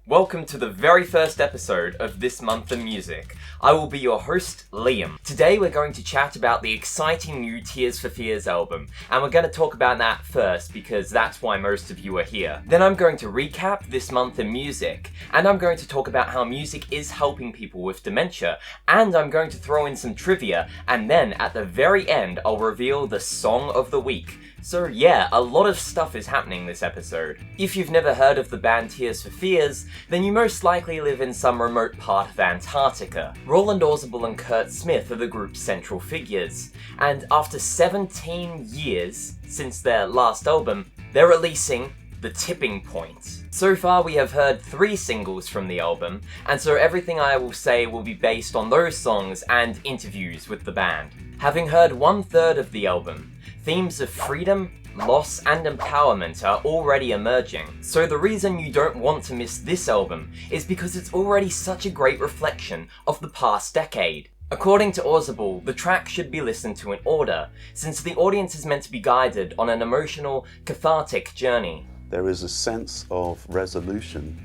Welcome to the very first episode of This Month in Music. I will be your host, Liam. Today we're going to chat about the exciting new Tears for Fears album, and we're going to talk about that first because that's why most of you are here. Then I'm going to recap This Month in Music, and I'm going to talk about how music is helping people with dementia, and I'm going to throw in some trivia, and then at the very end I'll reveal the Song of the Week. So yeah, a lot of stuff is happening this episode. If you've never heard of the band Tears for Fears, then you most likely live in some remote part of Antarctica. Roland Orzabal and Kurt Smith are the group's central figures, and after 17 years since their last album, they're releasing The Tipping Point. So far we have heard 3 singles from the album, and so everything I will say will be based on those songs and interviews with the band. Having heard 1/3 of the album, themes of freedom, loss, and empowerment are already emerging. So the reason you don't want to miss this album is because it's already such a great reflection of the past decade. According to Orzabal, the track should be listened to in order, since the audience is meant to be guided on an emotional, cathartic journey. There is a sense of resolution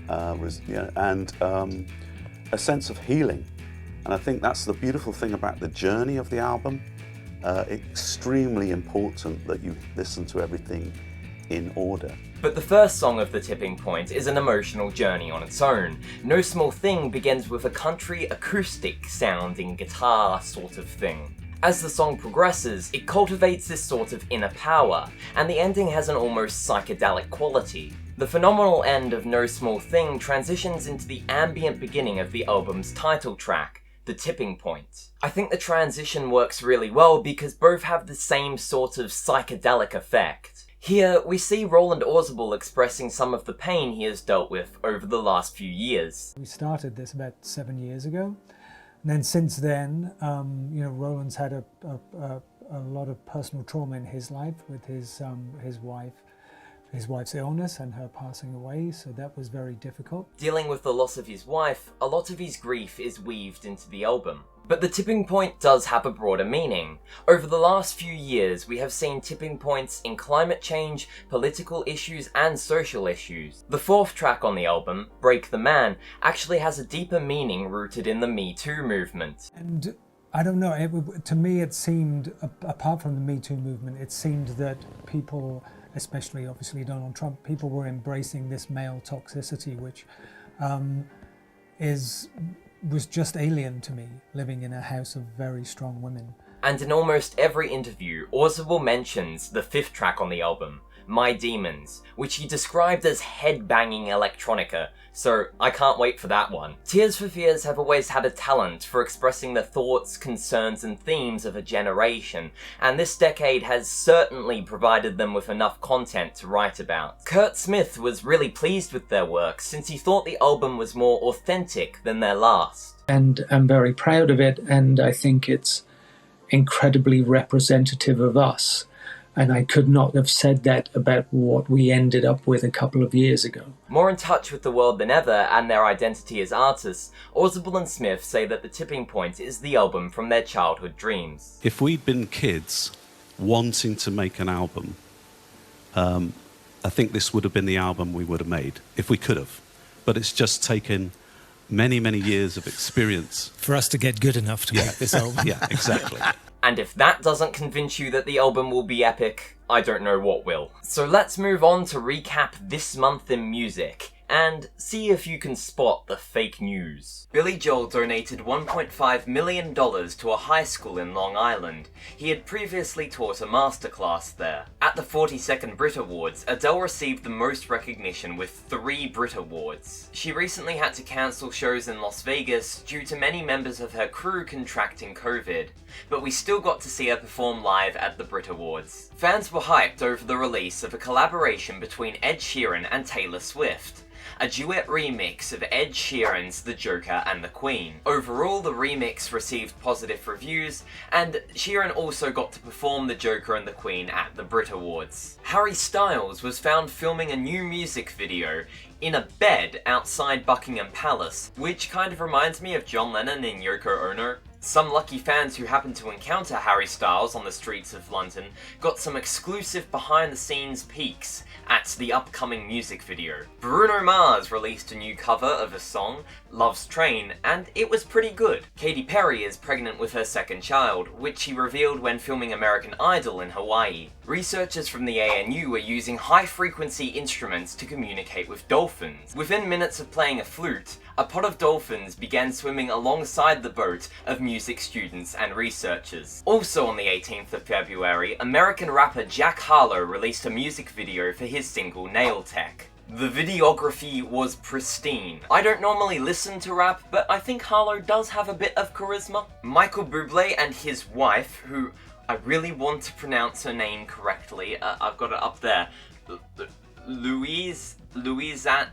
and a sense of healing. And I think that's the beautiful thing about the journey of the album. Extremely important that you listen to everything in order. But the first song of The Tipping Point is an emotional journey on its own. No Small Thing begins with a country acoustic sounding guitar sort of thing. As the song progresses, it cultivates this sort of inner power, and the ending has an almost psychedelic quality. The phenomenal end of No Small Thing transitions into the ambient beginning of the album's title track, The Tipping Point. I think the transition works really well because both have the same sort of psychedelic effect. Here, we see Roland Orzabal expressing some of the pain he has dealt with over the last few years. We started this about 7 years ago, and then since then, Roland's had a lot of personal trauma in his life with his wife's illness and her passing away, so that was very difficult. Dealing with the loss of his wife, a lot of his grief is weaved into the album. But The Tipping Point does have a broader meaning. Over the last few years, we have seen tipping points in climate change, political issues, and social issues. The 4th track on the album, Break the Man, actually has a deeper meaning rooted in the Me Too movement. And I don't know, to me it seemed, apart from the Me Too movement, it seemed that people, especially obviously Donald Trump, people were embracing this male toxicity, which was just alien to me, living in a house of very strong women. And in almost every interview, Orzabal mentions the 5th track on the album, My Demons, which he described as head-banging electronica, so I can't wait for that one. Tears for Fears have always had a talent for expressing the thoughts, concerns, and themes of a generation, and this decade has certainly provided them with enough content to write about. Kurt Smith was really pleased with their work since he thought the album was more authentic than their last. And I'm very proud of it, and I think it's incredibly representative of us. And I could not have said that about what we ended up with a couple of years ago. More in touch with the world than ever and their identity as artists, Orzabal and Smith say that The Tipping Point is the album from their childhood dreams. If we'd been kids wanting to make an album, I think this would have been the album we would have made, if we could have. But it's just taken many, many years of experience. For us to get good enough to make this album. Yeah, exactly. And if that doesn't convince you that the album will be epic, I don't know what will. So let's move on to recap this month in music, and see if you can spot the fake news. Billy Joel donated $1.5 million to a high school in Long Island. He had previously taught a masterclass there. At the 42nd Brit Awards, Adele received the most recognition with 3 Brit Awards. She recently had to cancel shows in Las Vegas due to many members of her crew contracting COVID, but we still got to see her perform live at the Brit Awards. Fans were hyped over the release of a collaboration between Ed Sheeran and Taylor Swift, a duet remix of Ed Sheeran's The Joker and the Queen. Overall, the remix received positive reviews, and Sheeran also got to perform The Joker and the Queen at the Brit Awards. Harry Styles was found filming a new music video in a bed outside Buckingham Palace, which kind of reminds me of John Lennon in Yoko Ono. Some lucky fans who happened to encounter Harry Styles on the streets of London got some exclusive behind-the-scenes peeks at the upcoming music video. Bruno Mars released a new cover of a song, Love's Train, and it was pretty good. Katy Perry is pregnant with her second child, which she revealed when filming American Idol in Hawaii. Researchers from the ANU are using high-frequency instruments to communicate with dolphins. Within minutes of playing a flute, a pod of dolphins began swimming alongside the boat of music students and researchers. Also on the 18th of February, American rapper Jack Harlow released a music video for his single Nail Tech. The videography was pristine. I don't normally listen to rap, but I think Harlow does have a bit of charisma. Michael Bublé and his wife, who I really want to pronounce her name correctly, I've got it up there, Louisiana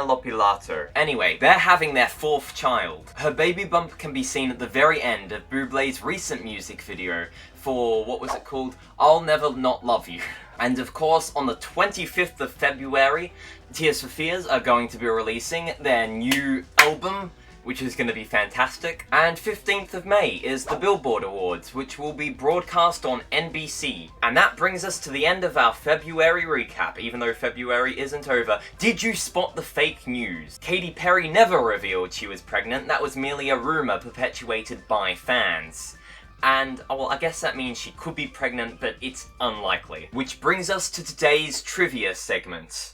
Lopilato. Anyway, they're having their fourth child. Her baby bump can be seen at the very end of Bublé's recent music video for, what was it called? I'll Never Not Love You. And of course, on the 25th of February, Tears for Fears are going to be releasing their new album, which is going to be fantastic. And 15th of May is the Billboard Awards, which will be broadcast on NBC. And that brings us to the end of our February recap, even though February isn't over. Did you spot the fake news? Katy Perry never revealed she was pregnant. That was merely a rumor perpetuated by fans. And, well, I guess that means she could be pregnant, but it's unlikely. Which brings us to today's trivia segment.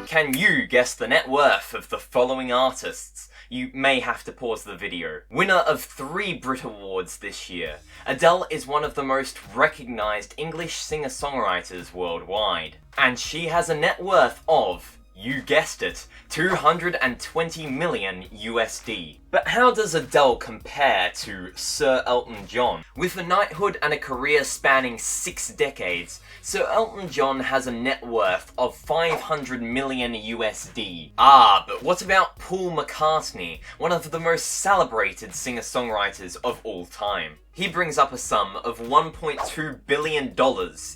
Can you guess the net worth of the following artists? You may have to pause the video. Winner of 3 Brit Awards this year, Adele is one of the most recognised English singer-songwriters worldwide. And she has a net worth of, you guessed it, 220 million USD. But how does Adele compare to Sir Elton John? With a knighthood and a career spanning 6 decades, Sir Elton John has a net worth of 500 million USD. Ah, but what about Paul McCartney, one of the most celebrated singer-songwriters of all time? He brings up a sum of $1.2 billion,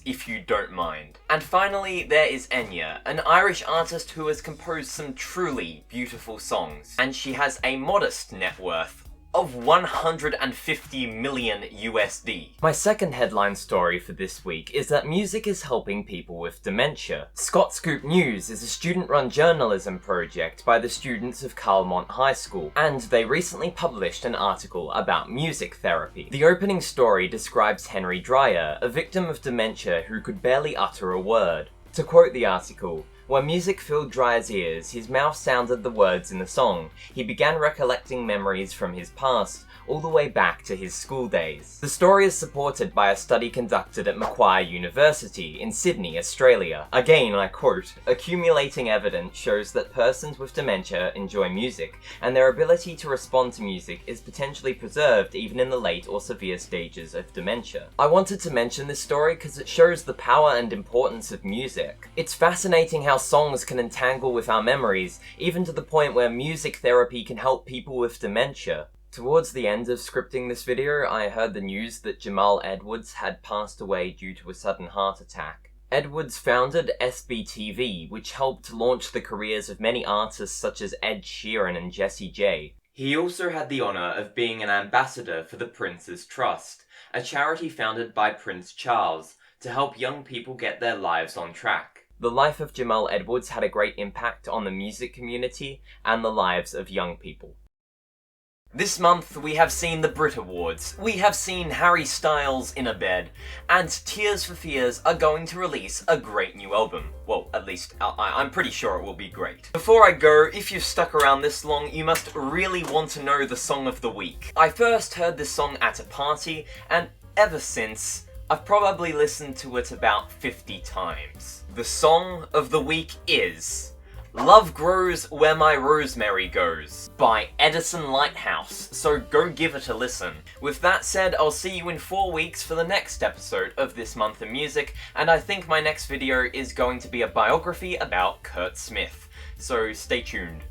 if you don't mind. And finally, there is Enya, an Irish artist who has composed some truly beautiful songs. And she has a modest net worth of 150 million USD. My second headline story for this week is that music is helping people with dementia. Scott Scoop News is a student-run journalism project by the students of Calmont High School, and they recently published an article about music therapy. The opening story describes Henry Dreyer, a victim of dementia who could barely utter a word. To quote the article, "When music filled Dreyer's ears, his mouth sounded the words in the song. He began recollecting memories from his past, all the way back to his school days." The story is supported by a study conducted at Macquarie University in Sydney, Australia. Again, I quote, "Accumulating evidence shows that persons with dementia enjoy music, and their ability to respond to music is potentially preserved even in the late or severe stages of dementia." I wanted to mention this story because it shows the power and importance of music. It's fascinating how songs can entangle with our memories, even to the point where music therapy can help people with dementia. Towards the end of scripting this video, I heard the news that Jamal Edwards had passed away due to a sudden heart attack. Edwards founded SBTV, which helped launch the careers of many artists such as Ed Sheeran and Jessie J. He also had the honour of being an ambassador for the Prince's Trust, a charity founded by Prince Charles to help young people get their lives on track. The life of Jamal Edwards had a great impact on the music community and the lives of young people. This month we have seen the Brit Awards, we have seen Harry Styles in a bed, and Tears for Fears are going to release a great new album. Well, at least I'm pretty sure it will be great. Before I go, if you've stuck around this long, you must really want to know the song of the week. I first heard this song at a party, and ever since, I've probably listened to it about 50 times. The song of the week is Love Grows Where My Rosemary Goes by Edison Lighthouse, so go give it a listen. With that said, I'll see you in 4 weeks for the next episode of This Month in Music, and I think my next video is going to be a biography about Kurt Smith, so stay tuned.